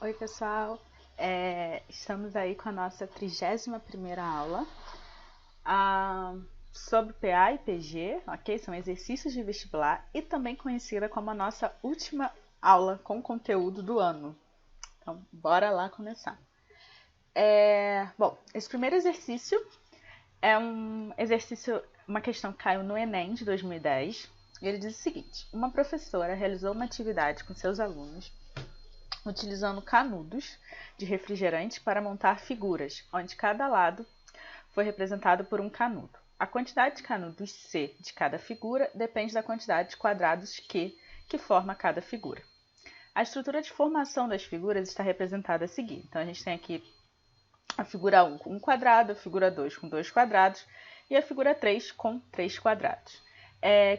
Oi, pessoal! Estamos aí com a nossa 31ª aula sobre PA e PG, ok? São exercícios de vestibular e também conhecida como a nossa última aula com conteúdo do ano. Então, bora lá começar. Bom, esse primeiro exercício é uma questão que caiu no Enem de 2010. E ele diz o seguinte: uma professora realizou uma atividade com seus alunos utilizando canudos de refrigerante para montar figuras, onde cada lado foi representado por um canudo. A quantidade de canudos C de cada figura depende da quantidade de quadrados Q que forma cada figura. A estrutura de formação das figuras está representada a seguir. Então, a gente tem aqui a figura 1 com 1 quadrado, a figura 2 com 2 quadrados e a figura 3 com 3 quadrados.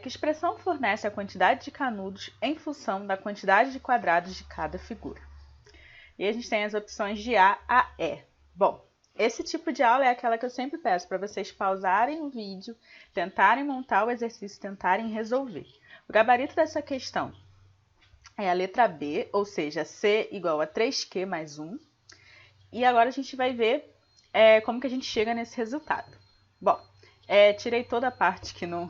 Que expressão fornece a quantidade de canudos em função da quantidade de quadrados de cada figura? E a gente tem as opções de A a E. Bom, esse tipo de aula é aquela que eu sempre peço para vocês pausarem o vídeo, tentarem montar o exercício, tentarem resolver. O gabarito dessa questão é a letra B, ou seja, C igual a 3Q mais 1. E agora a gente vai ver como que a gente chega nesse resultado. Bom, tirei toda a parte que não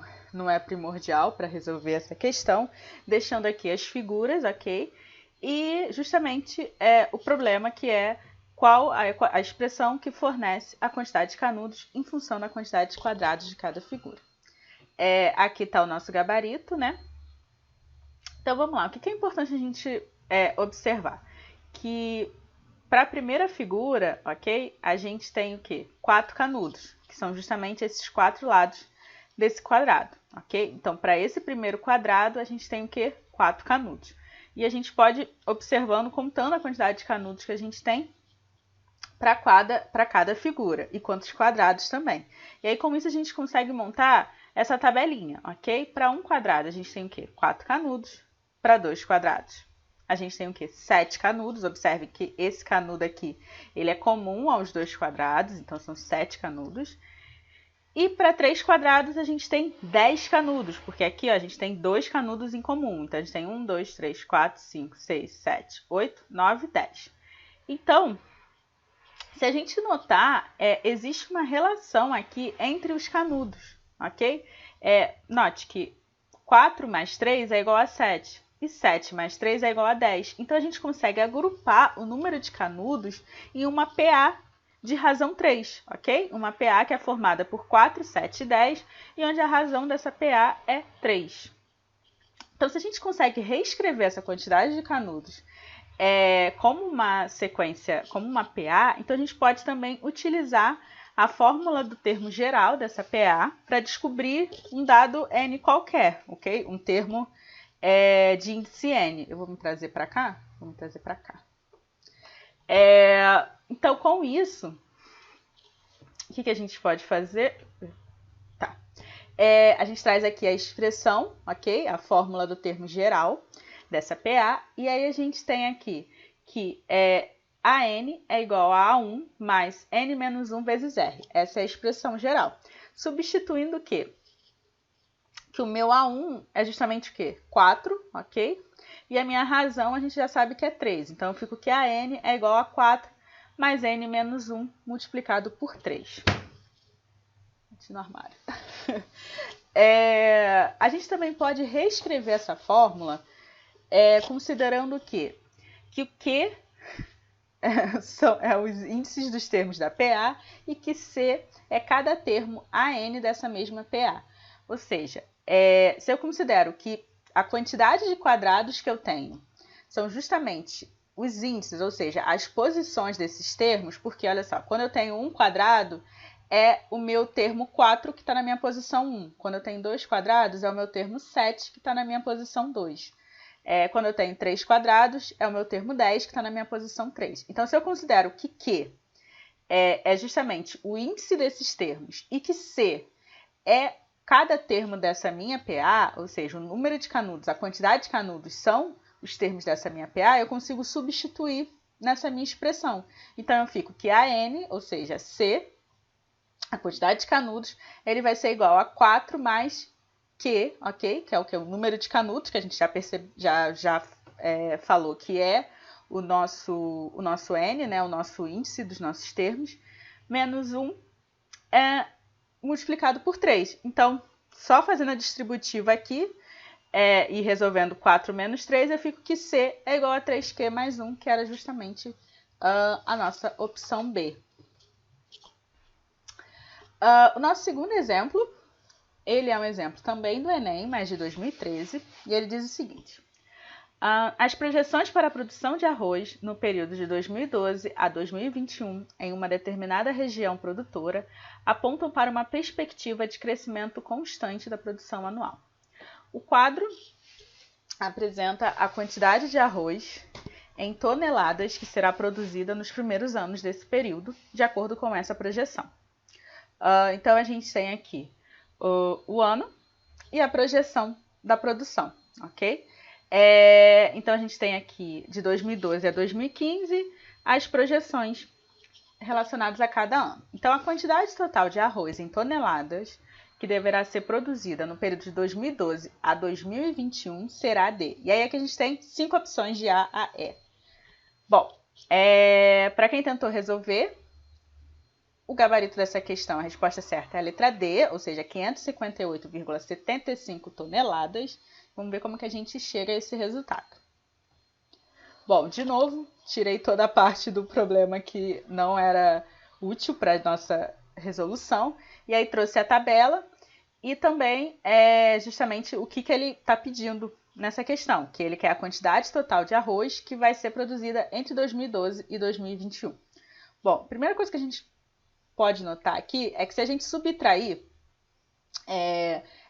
é primordial para resolver essa questão, deixando aqui as figuras, ok? E justamente o problema que é qual a expressão que fornece a quantidade de canudos em função da quantidade de quadrados de cada figura. Aqui está o nosso gabarito, né? Então vamos lá, o que é importante a gente observar? Que para a primeira figura, ok? A gente tem o quê? 4 canudos, que são justamente esses 4 lados desse quadrado, ok? Então, para esse primeiro quadrado, a gente tem o quê? 4 canudos. E a gente pode ir observando, contando a quantidade de canudos que a gente tem para cada figura e quantos quadrados também. E aí, com isso, a gente consegue montar essa tabelinha, ok? Para um quadrado, a gente tem o quê? 4 canudos. Para 2 quadrados, a gente tem o quê? 7 canudos. Observe que esse canudo aqui, ele é comum aos 2 quadrados, então são 7 canudos. E para 3 quadrados, a gente tem 10 canudos, porque aqui ó, a gente tem 2 canudos em comum. Então, a gente tem 1, 2, 3, 4, 5, 6, 7, 8, 9, 10. Então, se a gente notar, existe uma relação aqui entre os canudos, ok? Note que 4 mais 3 é igual a 7. E 7 mais 3 é igual a 10. Então, a gente consegue agrupar o número de canudos em uma PA de razão 3, ok? Uma PA que é formada por 4, 7 e 10, e onde a razão dessa PA é 3. Então, se a gente consegue reescrever essa quantidade de canudos como uma sequência, como uma PA, então a gente pode também utilizar a fórmula do termo geral dessa PA para descobrir um dado N qualquer, ok? Um termo de índice N. Eu vou me trazer para cá? Vou me trazer para cá. Então, com isso, o que a gente pode fazer? Tá. A gente traz aqui a expressão, ok? A fórmula do termo geral dessa PA. E aí a gente tem aqui que AN é igual a A1 mais N menos 1 vezes R. Essa é a expressão geral. Substituindo o quê? Que o meu A1 é justamente o quê? 4, ok? E a minha razão a gente já sabe que é 3. Então, eu fico que AN é igual a 4 mais N menos 1 multiplicado por 3. No armário. A gente também pode reescrever essa fórmula considerando o quê? Que o Q são os índices dos termos da PA e que C é cada termo AN dessa mesma PA. Ou seja, se eu considero que a quantidade de quadrados que eu tenho são justamente os índices, ou seja, as posições desses termos, porque olha só, quando eu tenho um quadrado, é o meu termo 4 que está na minha posição 1. Quando eu tenho 2 quadrados, é o meu termo 7 que está na minha posição 2. Quando eu tenho 3 quadrados, é o meu termo 10 que está na minha posição 3. Então, se eu considero que Q é justamente o índice desses termos e que C é cada termo dessa minha PA, ou seja, o número de canudos, a quantidade de canudos são os termos dessa minha PA, eu consigo substituir nessa minha expressão. Então, eu fico que AN, ou seja, C, a quantidade de canudos, ele vai ser igual a 4 mais Q, ok? Que é o número de canudos, que a gente já falou que é o nosso n, né, o nosso índice dos nossos termos, menos 1 multiplicado por 3. Então, só fazendo a distributiva aqui e resolvendo 4 menos 3, eu fico que C é igual a 3Q mais 1, que era justamente a nossa opção B. O nosso segundo exemplo, ele é um exemplo também do Enem, mas de 2013, e ele diz o seguinte: as projeções para a produção de arroz no período de 2012 a 2021 em uma determinada região produtora apontam para uma perspectiva de crescimento constante da produção anual. O quadro apresenta a quantidade de arroz em toneladas que será produzida nos primeiros anos desse período, de acordo com essa projeção. Então, a gente tem aqui o ano e a projeção da produção, ok? Então, a gente tem aqui de 2012 a 2015 as projeções relacionadas a cada ano. Então, a quantidade total de arroz em toneladas que deverá ser produzida no período de 2012 a 2021 será D. E aí aqui a gente tem 5 opções de A a E. Bom, para quem tentou resolver, o gabarito dessa questão, a resposta certa é a letra D, ou seja, 558,75 toneladas. Vamos ver como que a gente chega a esse resultado. Bom, de novo, tirei toda a parte do problema que não era útil para a nossa resolução. E aí trouxe a tabela e também justamente o que ele está pedindo nessa questão, que ele quer a quantidade total de arroz que vai ser produzida entre 2012 e 2021. Bom, a primeira coisa que a gente pode notar aqui é que se a gente subtrair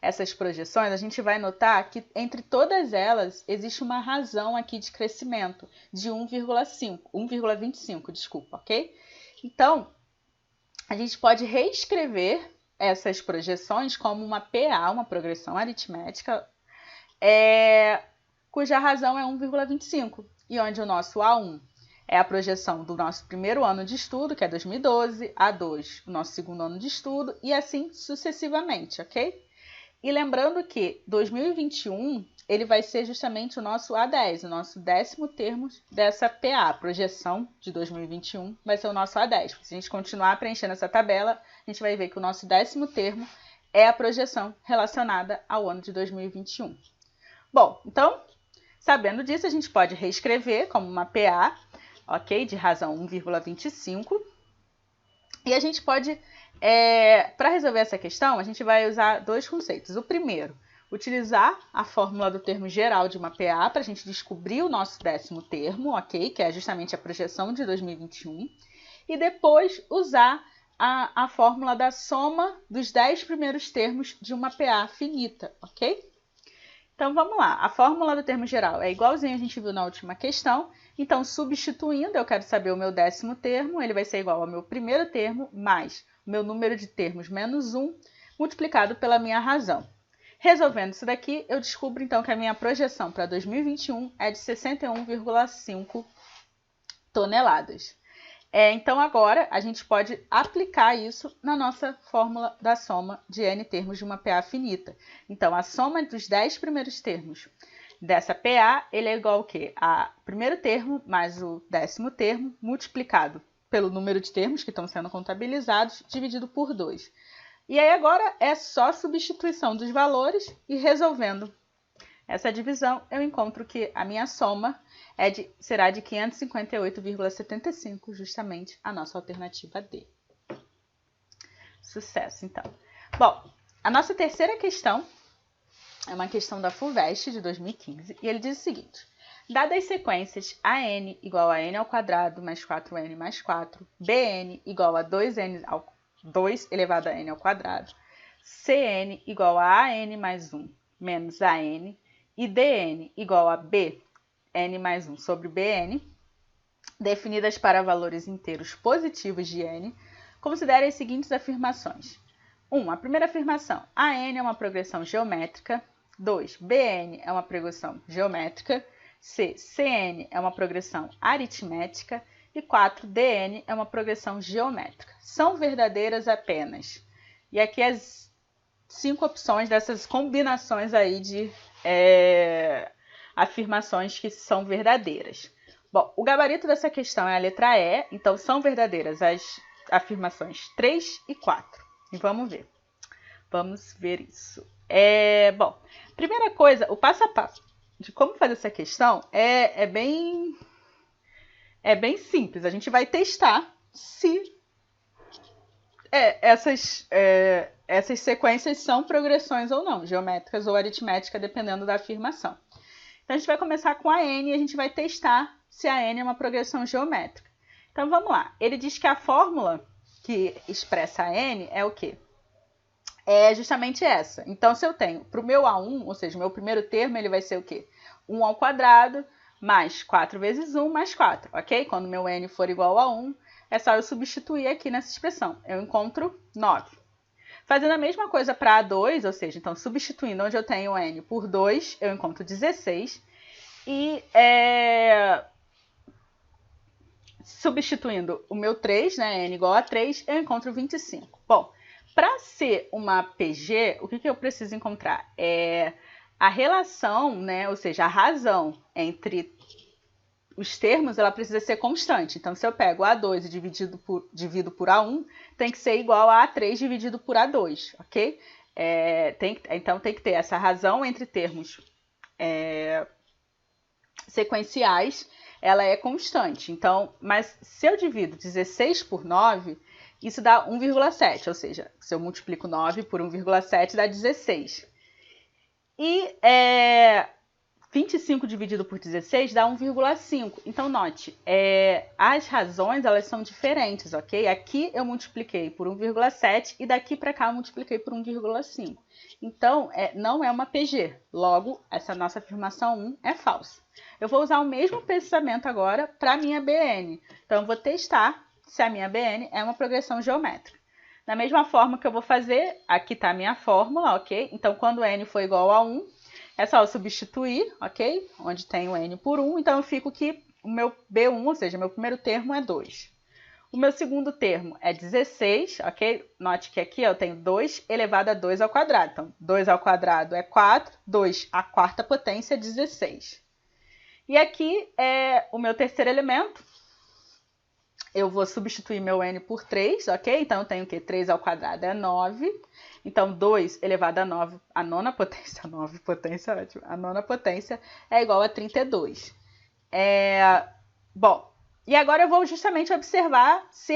essas projeções, a gente vai notar que entre todas elas existe uma razão aqui de crescimento de 1,25, desculpa, ok? Então, a gente pode reescrever essas projeções como uma PA, uma progressão aritmética, cuja razão é 1,25, e onde o nosso A1 é a projeção do nosso primeiro ano de estudo, que é 2012, A2, o nosso segundo ano de estudo, e assim sucessivamente, ok? E lembrando que 2021, ele vai ser justamente o nosso A10, o nosso 10º termo dessa PA, projeção de 2021, vai ser o nosso A10. Se a gente continuar preenchendo essa tabela, a gente vai ver que o nosso 10º termo é a projeção relacionada ao ano de 2021. Bom, então, sabendo disso, a gente pode reescrever como uma PA, ok? De razão 1,25. E a gente pode, para resolver essa questão, a gente vai usar dois conceitos. O primeiro, utilizar a fórmula do termo geral de uma PA para a gente descobrir o nosso 10º termo, ok? Que é justamente a projeção de 2021. E depois usar a fórmula da soma dos 10 primeiros termos de uma PA finita, ok? Então, vamos lá. A fórmula do termo geral é igualzinho a gente viu na última questão. Então, substituindo, eu quero saber o meu 10º termo, ele vai ser igual ao meu primeiro termo, mais o meu número de termos menos 1, multiplicado pela minha razão. Resolvendo isso daqui, eu descubro, então, que a minha projeção para 2021 é de 61,5 toneladas. Então, agora, a gente pode aplicar isso na nossa fórmula da soma de n termos de uma PA finita. Então, a soma dos 10 primeiros termos dessa PA, ele é igual ao quê? A primeiro termo mais o 10º termo, multiplicado pelo número de termos que estão sendo contabilizados, dividido por 2. E aí, agora, é só substituição dos valores e resolvendo essa divisão, eu encontro que a minha soma será de 558,75, justamente a nossa alternativa D. Sucesso, então. Bom, a nossa terceira questão é uma questão da FUVEST de 2015, e ele diz o seguinte: dadas as sequências AN igual a n ao quadrado mais 4n mais 4, BN igual a 2 elevado a n ao quadrado, CN igual a AN mais 1 menos AN, e dn igual a b, n mais 1 sobre bn, definidas para valores inteiros positivos de n, considere as seguintes afirmações. 1. A primeira afirmação, AN é uma progressão geométrica. 2. BN é uma progressão geométrica. C. CN é uma progressão aritmética. E 4. DN é uma progressão geométrica. São verdadeiras apenas. E aqui as 5 opções dessas combinações aí de afirmações que são verdadeiras. Bom, o gabarito dessa questão é a letra E, então são verdadeiras as afirmações 3 e 4. E vamos ver. Vamos ver isso. Bom, primeira coisa, o passo a passo de como fazer essa questão é bem simples. A gente vai testar se essas sequências são progressões ou não, geométricas ou aritméticas, dependendo da afirmação. Então, a gente vai começar com a N e a gente vai testar se a N é uma progressão geométrica. Então, vamos lá. Ele diz que a fórmula que expressa a N é o quê? É justamente essa. Então, se eu tenho para o meu A1, ou seja, o meu primeiro termo, ele vai ser o quê? 1 ao quadrado mais 4 vezes 1 mais 4, ok? Quando o meu N for igual a 1, é só eu substituir aqui nessa expressão. Eu encontro 9. Fazendo a mesma coisa para A2, ou seja, então substituindo onde eu tenho N por 2, eu encontro 16. E substituindo o meu 3, né, N igual a 3, eu encontro 25. Bom, para ser uma PG, o que eu preciso encontrar? A relação, né, ou seja, a razão entre os termos, ela precisa ser constante. Então, se eu pego A2 e divido por A1, tem que ser igual a A3 dividido por A2, ok? Então, tem que ter essa razão entre termos sequenciais, ela é constante. Então, mas se eu divido 16 por 9, isso dá 1,7, ou seja, se eu multiplico 9 por 1,7, dá 16. E 25 dividido por 16 dá 1,5. Então, note, as razões, elas são diferentes, ok? Aqui eu multipliquei por 1,7 e daqui para cá eu multipliquei por 1,5. Então, não é uma PG. Logo, essa nossa afirmação 1 é falsa. Eu vou usar o mesmo pensamento agora para a minha BN. Então, eu vou testar se a minha BN é uma progressão geométrica. Da mesma forma que eu vou fazer, aqui está a minha fórmula, ok? Então, quando N for igual a 1, é só eu substituir, ok? Onde tem o N por 1, então eu fico que o meu B1, ou seja, meu primeiro termo é 2. O meu segundo termo é 16, ok? Note que aqui eu tenho 2 elevado a 2 ao quadrado. Então, 2 ao quadrado é 4, 2 à quarta potência é 16. E aqui é o meu terceiro elemento. Eu vou substituir meu N por 3, ok? Então, eu tenho o quê? 3 ao quadrado é 9. Então, 2 elevado a 9, a nona potência, 9 potência, ótimo. A nona potência é igual a 32. Bom, e agora eu vou justamente observar se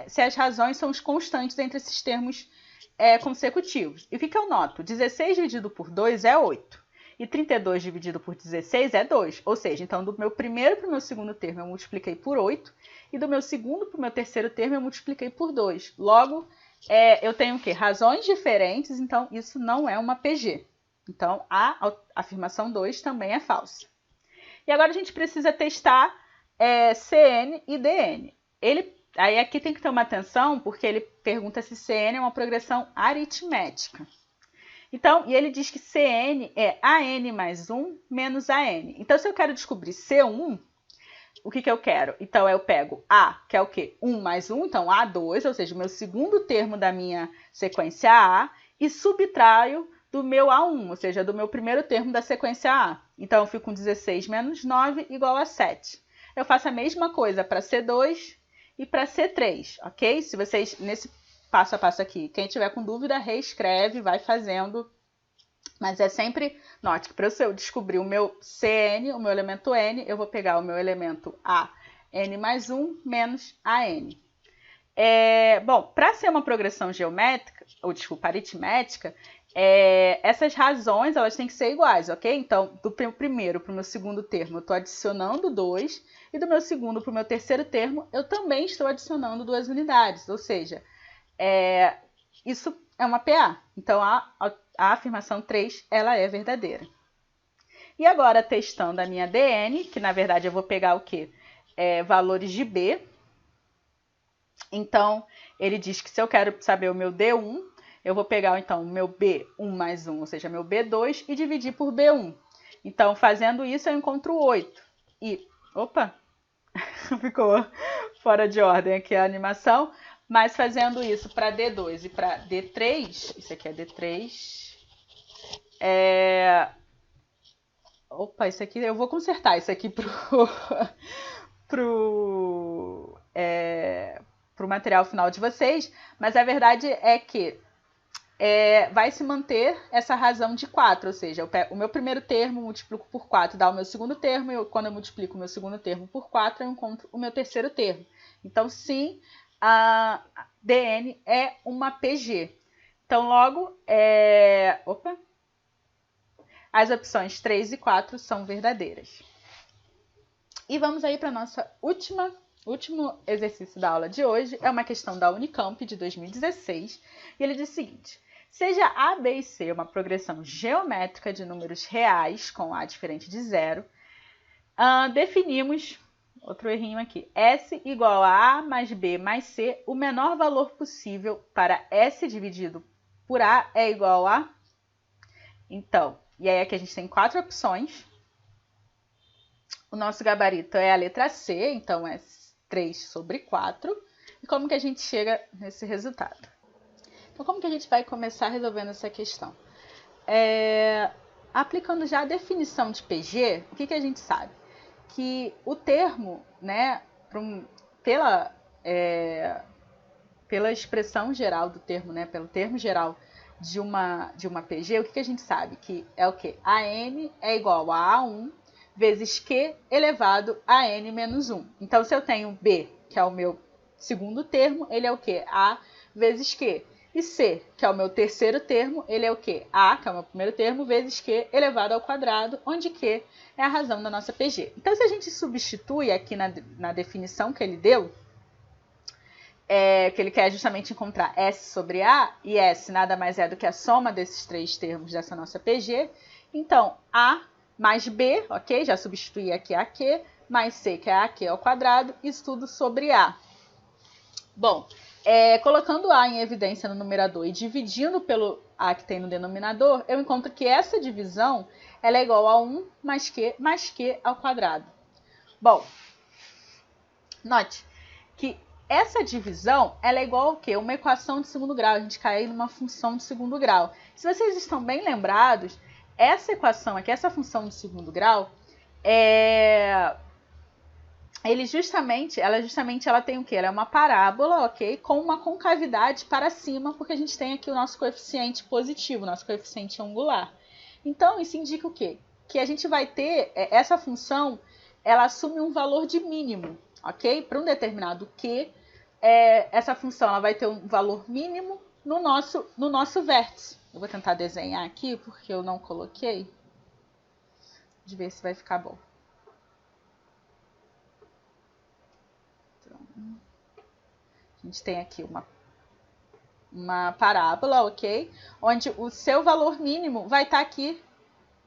se as razões são constantes entre esses termos consecutivos. E o que eu noto? 16 dividido por 2 é 8. E 32 dividido por 16 é 2. Ou seja, então do meu primeiro para o meu segundo termo eu multipliquei por 8. E do meu segundo para o meu terceiro termo eu multipliquei por 2. Logo, eu tenho o quê? Razões diferentes, então isso não é uma PG. Então, a afirmação 2 também é falsa. E agora a gente precisa testar CN e DN. Aí aqui tem que tomar atenção, porque ele pergunta se CN é uma progressão aritmética. Então, e ele diz que CN é AN mais 1 menos AN. Então, se eu quero descobrir C1, o que eu quero? Então, eu pego A, que é o quê? 1 mais 1, então A2, ou seja, o meu segundo termo da minha sequência A, e subtraio do meu A1, ou seja, do meu primeiro termo da sequência A. Então, eu fico com 16 menos 9 igual a 7. Eu faço a mesma coisa para C2 e para C3, ok? Se vocês, nesse passo a passo aqui, quem tiver com dúvida, reescreve, vai fazendo. Mas é sempre, note que para eu descobrir o meu CN, o meu elemento N, eu vou pegar o meu elemento A, N mais 1, menos AN. Bom, para ser uma progressão geométrica, ou desculpa, aritmética, essas razões elas têm que ser iguais, ok? Então, do primeiro para o meu segundo termo, eu estou adicionando 2, e do meu segundo para o meu terceiro termo, eu também estou adicionando 2 unidades, ou seja, isso é uma PA. Então, a afirmação 3, ela é verdadeira. E agora, testando a minha DN, que na verdade eu vou pegar o quê? Valores de B. Então, ele diz que se eu quero saber o meu D1, eu vou pegar, então, o meu B1 mais 1, ou seja, meu B2, e dividir por B1. Então, fazendo isso, eu encontro 8. E, opa, ficou fora de ordem aqui a animação. Mas fazendo isso para D2 e para D3, isso aqui é D3, Opa, isso aqui, eu vou consertar isso aqui pro material final de vocês, mas a verdade é que vai se manter essa razão de 4, ou seja, o meu primeiro termo multiplico por 4, dá o meu segundo termo, e quando eu multiplico o meu segundo termo por 4, eu encontro o meu terceiro termo. Então, sim, a DN é uma PG. Então, logo, as opções 3 e 4 são verdadeiras. E vamos aí para o nosso último exercício da aula de hoje. É uma questão da Unicamp de 2016. E ele diz o seguinte: seja A, B e C uma progressão geométrica de números reais com A diferente de zero. Definimos, outro errinho aqui, S igual a A mais B mais C. O menor valor possível para S dividido por A é igual a... Então, e aí aqui a gente tem 4 opções. O nosso gabarito é a letra C, então é 3 sobre 4. E como que a gente chega nesse resultado? Então, como que a gente vai começar resolvendo essa questão? Aplicando já a definição de PG, o que a gente sabe? Que o termo, né, pela expressão geral do termo, né, pelo termo geral de uma PG, o que a gente sabe? Que é o quê? AN é igual a A1 vezes Q elevado a N menos 1. Então, se eu tenho B, que é o meu segundo termo, ele é o quê? A vezes Q. E C, que é o meu terceiro termo, ele é o quê? A, que é o meu primeiro termo, vezes Q elevado ao quadrado, onde Q é a razão da nossa PG. Então, se a gente substitui aqui na definição que ele deu, que ele quer justamente encontrar S sobre A, e S nada mais é do que a soma desses 3 termos dessa nossa PG. Então, A mais B, ok? Já substituí aqui a Q, mais C, que é AQ ao quadrado, isso tudo sobre A. Bom, colocando A em evidência no numerador e dividindo pelo A que tem no denominador, eu encontro que essa divisão ela é igual a 1 mais Q ao quadrado. Bom, note que essa divisão ela é igual ao quê? Uma equação de segundo grau. A gente cai numa função de segundo grau. Se vocês estão bem lembrados, essa equação aqui, essa função de segundo grau, ela tem o quê? Ela é uma parábola, ok? Com uma concavidade para cima, porque a gente tem aqui o nosso coeficiente positivo, nosso coeficiente angular. Então, isso indica o quê? Que a gente vai ter, essa função, ela assume um valor de mínimo, ok? Para um determinado Q, essa função ela vai ter um valor mínimo no nosso vértice. Eu vou tentar desenhar aqui, porque eu não coloquei. De ver se vai ficar bom. Então, a gente tem aqui uma parábola, ok? Onde o seu valor mínimo vai estar aqui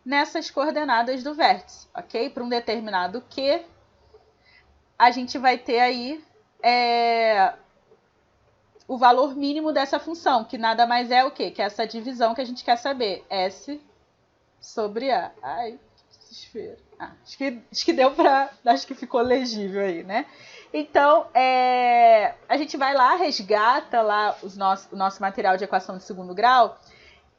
nessas coordenadas do vértice, ok? Para um determinado Q, a gente vai ter aí o valor mínimo dessa função, que nada mais é o quê? Que é essa divisão que a gente quer saber. S sobre A. Ai, que desespero. Acho que deu para... Acho que ficou legível aí, né? Então, a gente vai lá, resgata lá o nosso material de equação de segundo grau,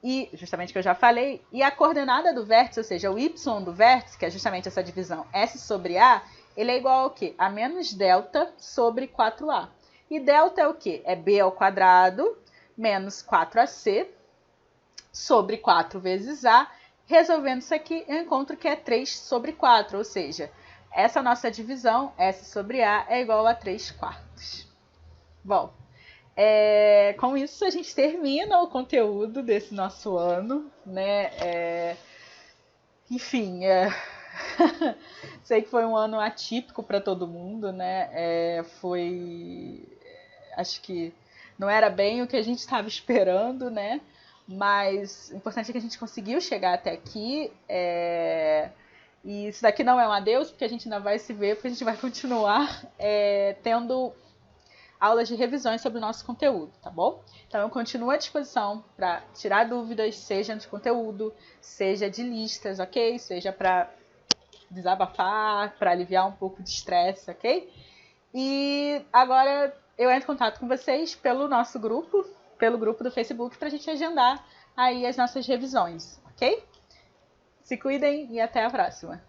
e justamente que eu já falei, e a coordenada do vértice, ou seja, o y do vértice, que é justamente essa divisão S sobre A, ele é igual ao quê? A menos delta sobre 4A. E delta é o quê? É B ao quadrado menos 4AC sobre 4 vezes A. Resolvendo isso aqui, eu encontro que é 3 sobre 4, ou seja, essa nossa divisão, S sobre A, é igual a 3 quartos. Bom, com isso a gente termina o conteúdo desse nosso ano, né? Enfim, sei que foi um ano atípico para todo mundo, né? Acho que não era bem o que a gente estava esperando, né? Mas o importante é que a gente conseguiu chegar até aqui. E isso daqui não é um adeus, porque a gente ainda vai se ver, porque a gente vai continuar tendo aulas de revisões sobre o nosso conteúdo, tá bom? Então eu continuo à disposição para tirar dúvidas, seja de conteúdo, seja de listas, ok? Seja para desabafar, para aliviar um pouco de estresse, ok? E agora eu entro em contato com vocês pelo nosso grupo, pelo grupo do Facebook, para a gente agendar aí as nossas revisões, ok? Se cuidem e até a próxima!